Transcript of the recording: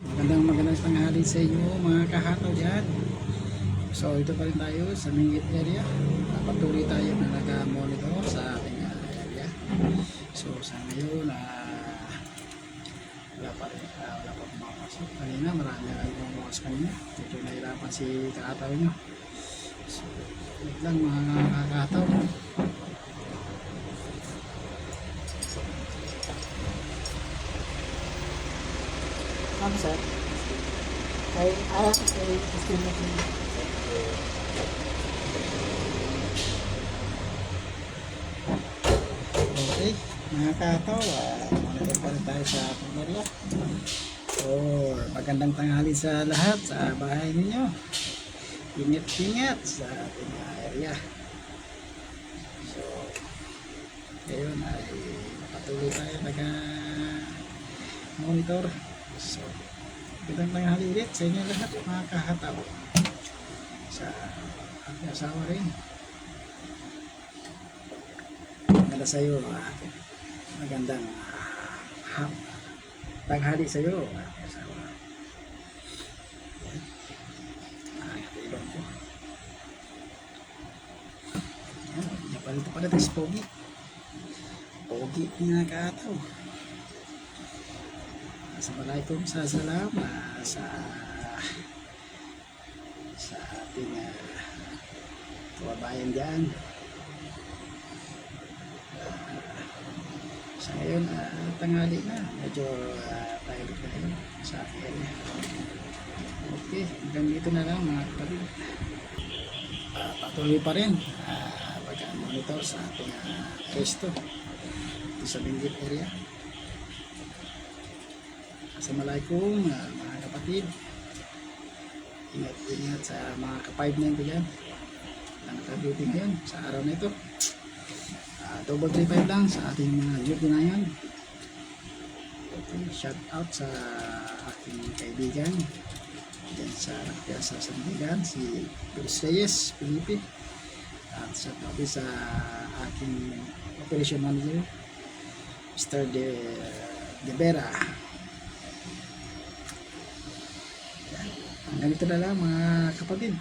Magandang tanghali sa inyo mga kahataw dyan. So ito pa rin tayo sa Mingit area. Patuloy tayo na nag-monitor sa ating area. So sa ngayon wala pa pumapasok. Kanina marami ang pumukas kanina. Medyo nahirapan si kahataw nyo. So wait lang mga kahataw. Ano sir? Ay, estimation. Okay, mga kahataw, monitor pa rin tayo sa ating area. So magandang tanghali sa lahat sa bahay ninyo. Ingat-ingat sa ating area. So ngayon ay patuloy tayo monitor. So magandang tanghali ulit sa inyo lahat mga kahataw, sa aking asawa rin. Maganda sa iyo, magandang tanghali sa iyo aking asawa. Ibang ko napalito pala tayo sa Pogi mga kahataw. Assalamualaikum sa salam sa ating kababayan dyan. Sa ngayon tanghali na, medyo tayo sa ating area. Okay, hanggang dito na lang mga kapatid. Patuloy pa rin pagka-monitor sa ating resto dito sa Benguet area. Assalamualaikum mga kapatid. Ingat sa mga ka-5-9 ko dyan na naka-duty ngayon sa araw na ito. Double 35 lang sa ating mga duty na yan. Okay, shout out sa aking kaibigan dyan sa Piazza Sandigan, si Luis Reyes, Felipe. At shout out din sa aking operation manager, Mr. De Vera. Ganito na lang mga kapatid.